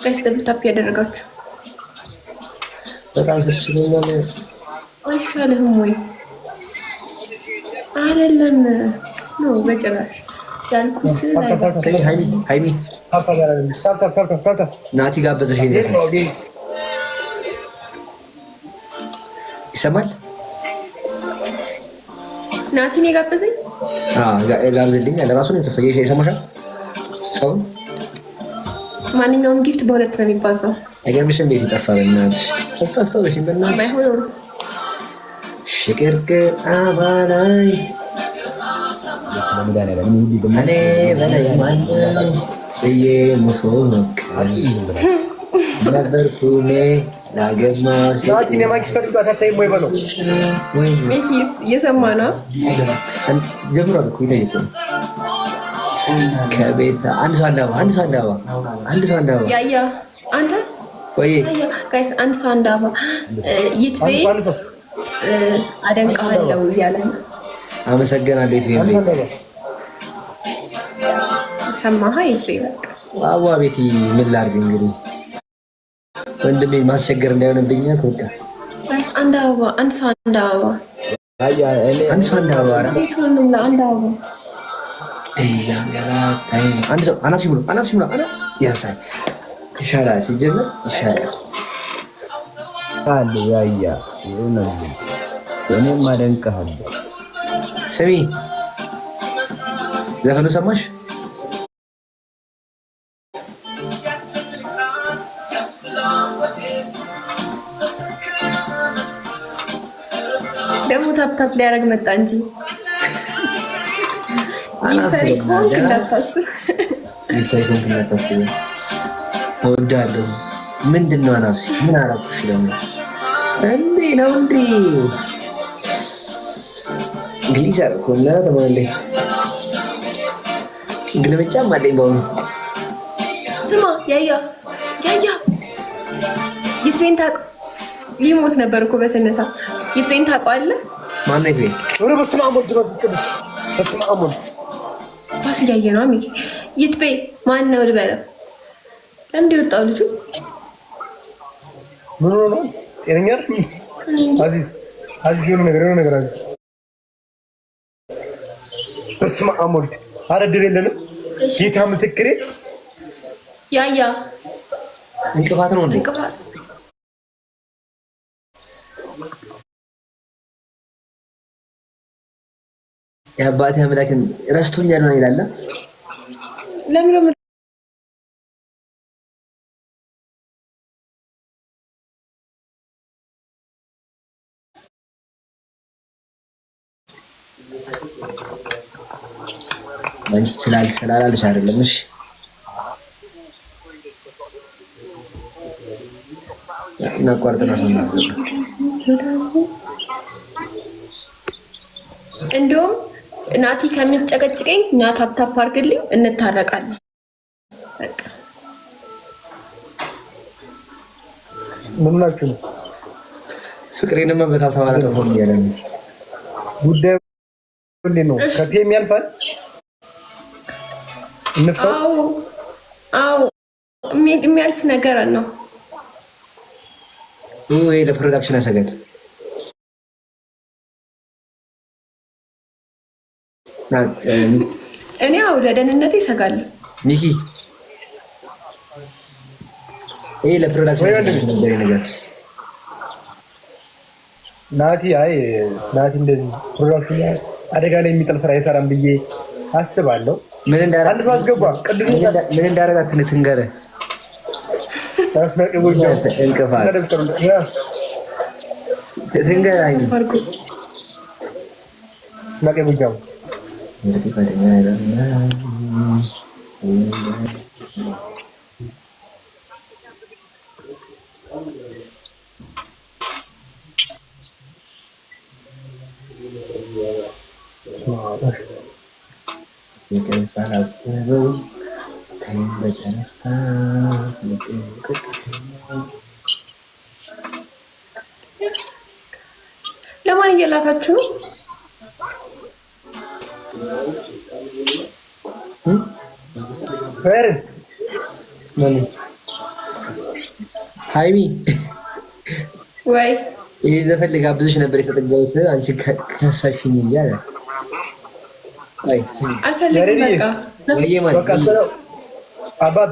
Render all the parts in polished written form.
ጋይስ ደብል ታፕ ያደረጋችሁ በጣም ተችሎኛል። አይሻልህም ወይ? አይደለም ነው በጭራሽ ያልኩት ላይ ሃይሚ ናቲ ጋበዘሽ ይሰማል። ናቲን የጋበዘኝ ጋብዝልኝ አለ ራሱ ነው ተፈየሽ ይሰማሻል። ሰው ማንኛውም ጊፍት በሁለት ነው የሚባዛው። አይገርምሽም? ቤት ይጠፋ በእናትሽ ተጣጣበሽ በእናትሽ ባይሆን ሽቅርቅ አባላይ እኔ በላይ ማነው በየሙፎቅ ነበርኩኔ ላገማሽ ናቲን የማንቸስተር ሊግ አታታይም ወይ በለው። ሚኪስ እየሰማ ነው ጀምሯል እኮ ይለይቶ ከቤት አንድ ሰው አንዳባ ያያ አንተ ወይ ያያ ጋይስ አንድ ሰው አንዳባ ይትቤ አደንቃለሁ ያለ አመሰግናለሁ። ይትቤ ሰማህ? ይትቤ በቃ አዋ ቤቲ ምን ላድርግ እንግዲህ ወንድሜ ማስቸገር እንዳይሆንብኝ በቃ ጋይስ አንድ አበባ አንድ ሰው አንድ አበባ ቤቱንም ለአንድ አበባ አንድ ሰው አናፍሲ ብሎ ያሳይ ይሻላል። ሲጀምር ይሻላል አለ ያያ ነው እኔም አደንቅሃለሁ። ስሚ ዘፈኑ ሰማሽ? ደግሞ ታፕታፕ ሊያደርግ መጣ እንጂ ጊፍተሪ ኮንክ እንዳታስብ እወዳለሁ። ምንድን ነው አናፍሲ? ምን አደረኩሽ ደግሞ? እንዴ ነው እንዴ እንግሊዝ አልኩና ተማለ ግልምጫም አለኝ በአሁኑ። ስማ ያያ ይትቤን ታውቀው ሊሞት ነበር እኮ በትንታ። ይትቤን ታውቀዋለህ? ማነው ይትቤ? ወደ በስመ አብ ወልድ ወመንፈስ ቅዱስ በስመ አብ ወልድ ኳስ እያየ ነው ሚኪ። ይትቤ ማን ነው ልበለው? ለምን የወጣው ልጁ? ምን ነው ጤነኛ አዚዝ የሆነ ነገር አዚዝ በስመ አብ ወልድ ኧረ ድል የለንም። ጌታ ምስክሬ ያያ እንቅፋት ነው እንዴ? እንቅፋት የአባቴ አምላክን ረስቶኛል ነው ይላል። ለምን አንቺ ስላልሽ አይደለም። እሺ እናቋርጥና እንደውም ናቲ ከሚጨቀጭቀኝ ና ታፕታፕ አድርግልኝ እንታረቃለን። በቃ ምን ናችሁ ነው ፍቅሬንም በታታ ማለት ነው ያለው ጉዳዩ እንዴት ነው? ከፒኤም ያልፋል እንፍታው። አዎ የሚያልፍ ነገር ነው። ወይ ለፕሮዳክሽን ያሰጋል። እኔ አው ለደህንነቴ ይሰጋል። ሚኪ ይሄ ለፕሮዳክሽን ነገር ናቲ እንደዚህ ፕሮዳክሽን አደጋ ላይ የሚጥል ስራ አይሰራም ብዬ አስባለሁ። ምን እንዳረጋ አንድ ሰው አስገባ። ቅዱስ ምን እንዳረጋ ትንገረ ታስናቀ ወጃው እንቅፋት ትንገራኝ ስናቀ ወጃው እንግዲህ ፈተና አይደለም። ለማን እየላካችሁ ነው? ሃይሚ ወይ ይሄ ዘፈን ልጋብዝሽ ነበር የተጠጋሁት አንቺ ከሳሽኝ እንጂ አለ። አይ አልፈልግም በቃ አባብ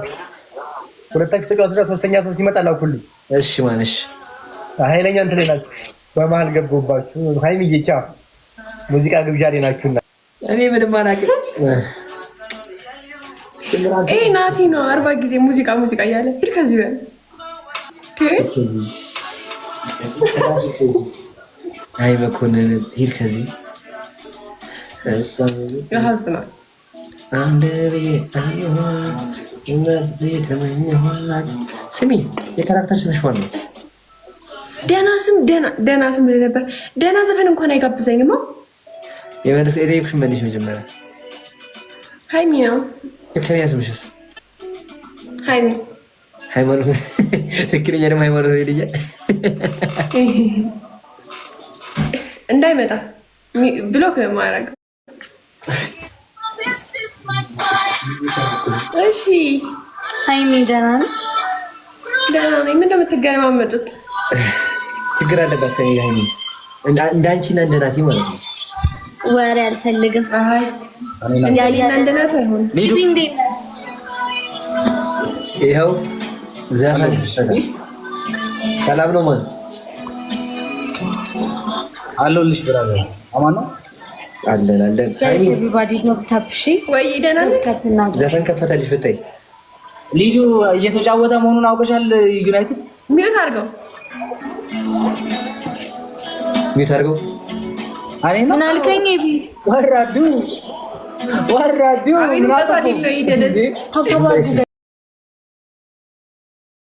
ሁለታችሁ ተጫውተው ሶስተኛ ሰው ሲመጣ ላኩልኝ። እሺ ማነሽ ኃይለኛ እንትን ላይ ናችሁ። በመሀል ገቡባችሁ። ሃይሚዬ ቻው። ሙዚቃ ግብዣ ላይ ናችሁና እኔ ምንም አላውቅም። ይሄ ናቲ ነው 40 ጊዜ ሙዚቃ እያለ ሂድ ከዚህ በል አይ መኮንን ሂድ ከዚህ ያሳዝናል። ስሚ የካራክተር ስምሽ ማን ነው? ደህና ስም ነበር። ደህና ዘፈን እንኳን አይጋብዘኝማ። የጠየኩሽን መልሽ መጀመሪያ። ሃይሚ ነው ትክክለኛ ስምሽ? ሃይሚ። ሃይማኖት ትክክለኛ ደግሞ ሃይማኖት ይልኛል እንዳይመጣ ብሎክ ነው የማደርገው። እሺ ሃይሚ ደህና ነሽ? ደህና ነኝ። ምንድን ነው የምትገለማመጡት? ችግር አለባት ከእኔ ጋር ሃይሚ እንዳንቺና እንደናቴ ማለት ነው። ወሬ አልፈልግም። አይ ያለና እንደናቴ አይሆንም። ይኸው ዘፈን ሰላም ነው ማለት አለሁልሽ ብራዘር። አማን ነው አለን ሃይሚ ኤቭሪባዲ ዶክ ታፕሺ ወይ ደህና ነኝ። ዘፈን ከፈተልሽ ብታይ ሊዱ እየተጫወተ መሆኑን አውቀሻል? ዩናይትድ ሚውት አድርገው አኔ ነው ምን አልከኝ? ወራዱ አቤት ነው ይደነዝ ታብታባ